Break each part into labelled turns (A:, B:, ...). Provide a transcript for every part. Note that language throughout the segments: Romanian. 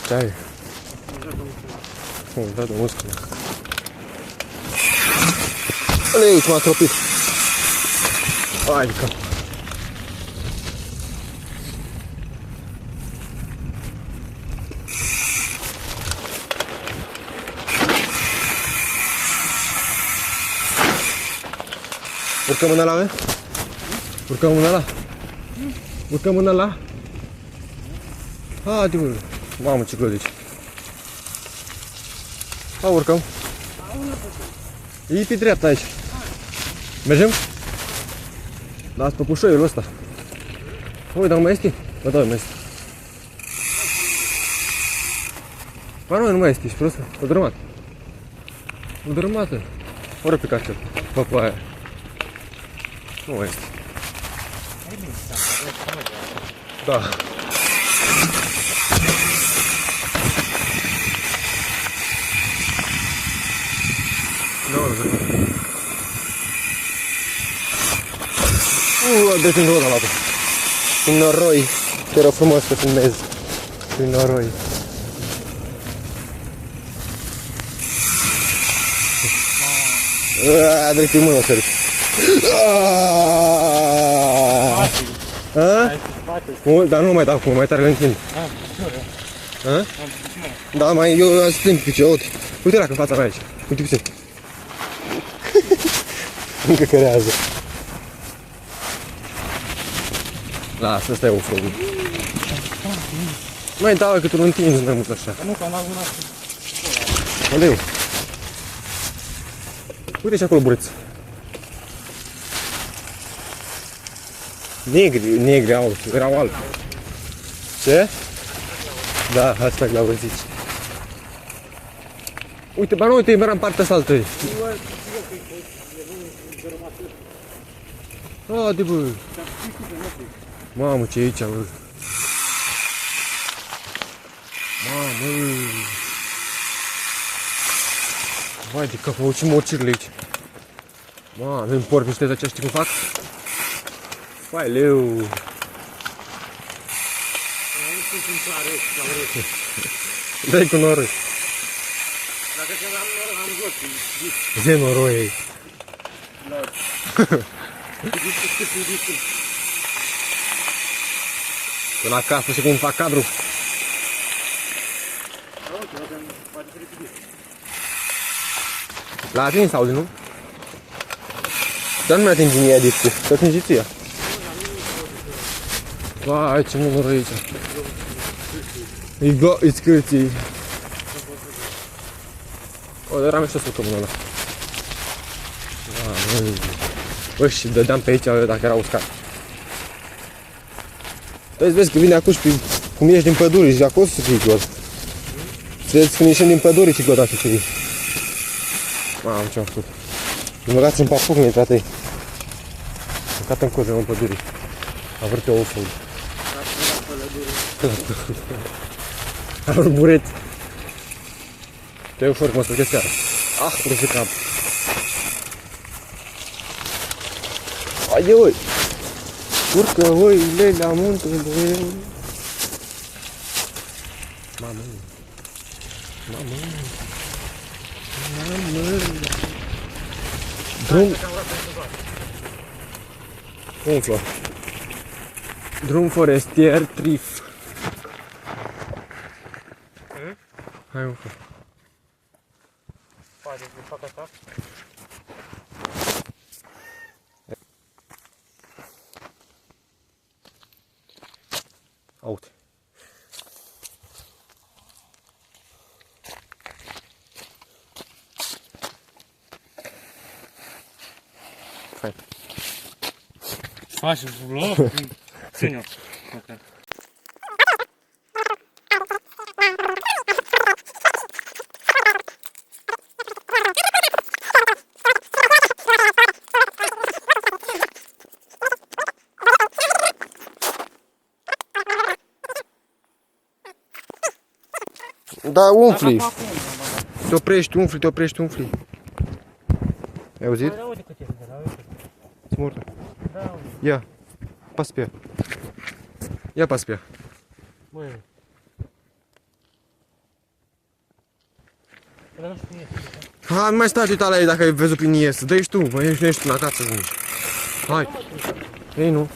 A: Ce ai? Da, de muscule. Alei, ce m-a tropit. Hai, că. Urcăm în ăla, mă? Urcăm în ăla? Urcăm în ăla? Haide, bă. Mamă, ce clădici. Ha, urcăm. E pe dreapta aici. Mergem? Las pe pușoiul ăsta. Ui, dar nu mai este? Bă, da, mai este. Ba nu mai este, și prost. O dărâmat. O dărâmată. Ori pe cartel. Bă, pe aia. Nu mai este. Da. Deci în roda la apă. Prin noroi. Te rog frumos să filmezi. Prin noroi. Dă-i pe mână, sări. Dar nu mai dau cum, mai tare le întind. Da, mai eu am strâmb pice, uite la că în fața mea aici. Uite puțin. Încă cărează. Lasă, ăsta e o frogul. Mai dau că tu nu întinzi mai mult așa.
B: Nu, că am avut una.
A: Unde e? Uite și acolo bureț. Negri au, erau albi. Ce? Da, asta le-au zici. Uite, ba nu, uite, era în partea asta altă. Haide, bă. Mamă, ce e aici, bă. Mamă. Vai de cap, mă ucim morcirile aici. Mamă, avem porc niște aceia, știi cum fac? Vai, leu. Dai cu noroi.
B: Dacă se am noroc, am jos.
A: Zi noroi ei. Până acasă și cum fac cadru. L-a atins Audi, nu? Dar nu mi-a atins mie adicție, să atingi ție. Vai, ce mult noroi aici. E scârții. O, dar am și să urcăm ăla. Bă, și dădeam pe aici dacă era uscat. Vezi că vine acum și cum ieși din pădure și acolo să fii gol. Vezi când ieșim din pădure și gol să fii. Mamă, ce-am făcut. Îmi băgați în papuc, mi-a intrat ei. Am cat în coze, în pădure. A vrut eu uful. A urbureți. Te-ai ușor cum o să-l seara. Ah, urât de cap. Haide, oi! Urcă oile la munte, băi! Mamă! Mamă! Mamă! Drum... Umflă! Drum forestier Trif. Hai, umflă!
B: Poate să fac asta?
A: Uite. Hai.
B: Faci vlog? Ține-o.
A: Da, umfli. Te oprești, umfli, te oprești, umfli. Ai auzit?
B: Da, uite cât este de la, uite.
A: Smurtă.
B: Da, uite.
A: Ia, pas pe ea. Ia pas pe ea.
B: Băi.
A: Hai, nu mai stai uita la ei dacă ai văzut prin ies. Dă-i tu, mă, ești, nu ești în acasă. Hai. Ei, nu.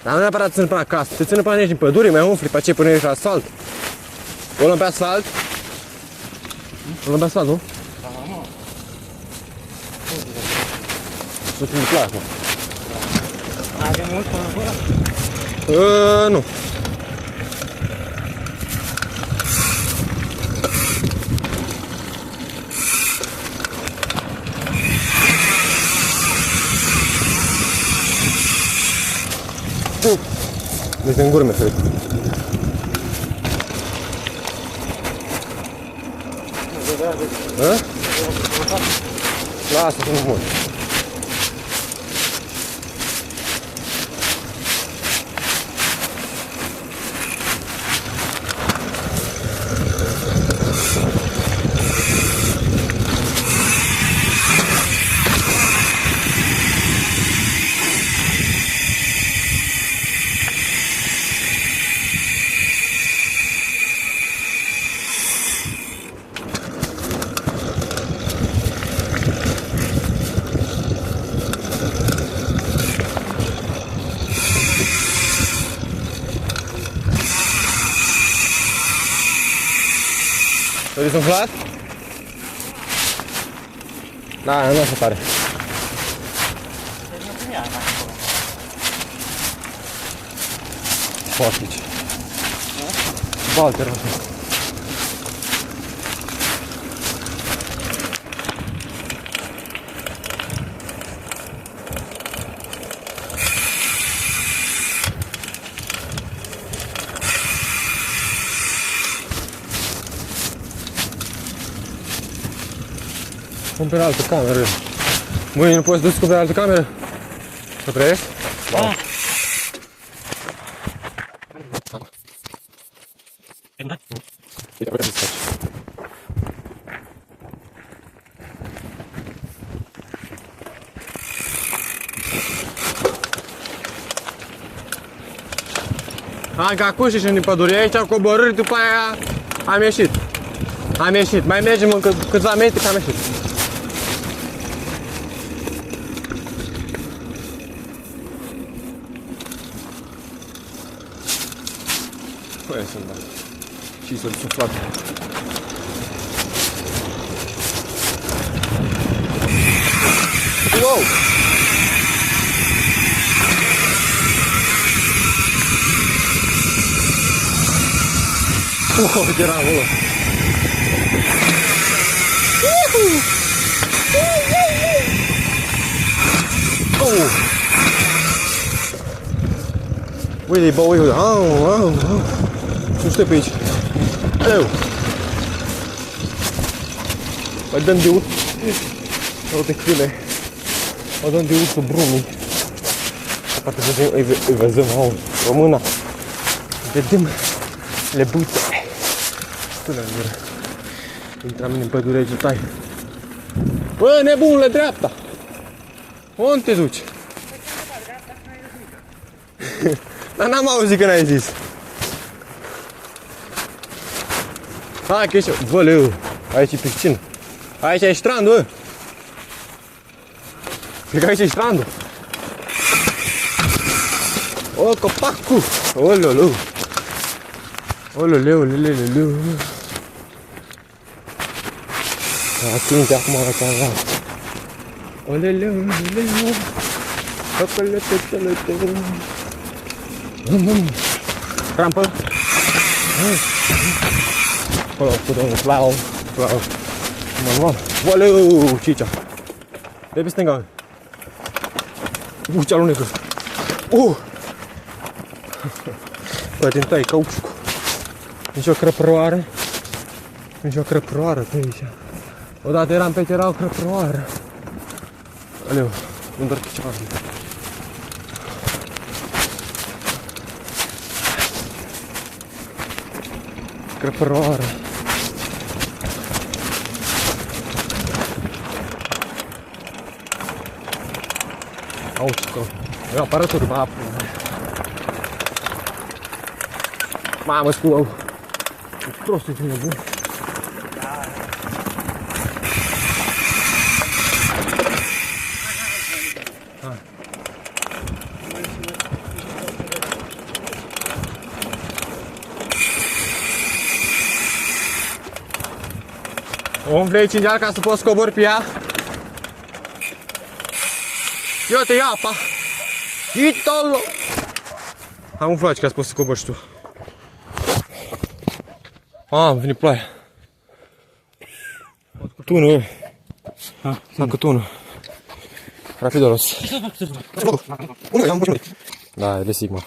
A: Dar nu neapărat țin până acasă. Te ține până ești în pădure, mai umfli, pe aceea până ești la asfalt. O luăm pe asfalt? O luăm pe asfalt, nu?
B: Da, mă.
A: Nu ți-mi plac, mă.
B: Avem mult până acolo?
A: Nu. Deci în gurme, cred. Lasă, că nu mor. Te-ai desumflat? Da, nu așa tare. Poatici. Balter, așa. Cumperi altă cameră. Mâine nu poți să cumperi altă cameră? Să trăiești?
B: Da.
A: Uite, vreau să faci. Hai că acum și din pădure, aici am coborât, după aia am ieșit. Am ieșit, mai mergem încă câțiva metri că am ieșit. Păi sunt, da. Și să-l suflat. Wow! Oh, era acolo. Oh! Uite-i, bă, uite, nu știu pe aici. Aleu! Mai dăm de urs. Uite câine. Mai dăm de ursul brumii. Poate îi văzăm, au, româna. Vedem lebuțe. Până în gură. Intrăm în pădure aici, tai. Bă, nebunule, dreapta! Unde te duci? Dar n-am auzit că n-ai zis. Hai că ești... Bă, leu, aici e piscină. Aici e strandul, bă. Cred că aici e strandul. O, copacul! Ololeu! Ololeu, leleleu. Atinge acum la ceva. Oleleu, oleleu. Rampă. Acolo, putem plau. Manual. Oleu, Cicea. De pe stânga. Ce alunecă. Poate îmi tai cauciucul. Nici o crăpăroară. Nici o crăpăroară pe aici. Odată eram pe era o crăpăroară. Aleu, îmi doar picioarele. Crăpăroară. Aucică. E aparatul de apă. Mamă, sculău. E prostul de nebun. Umfle aici în geal ca să poți cobori pe ea. Ia-te, ia apa! Italo! Am umflat aici ca să poți să cobori și tu. A venit ploaia. Tunul, fac tunul. Rapidolos. Da, e de Sigma.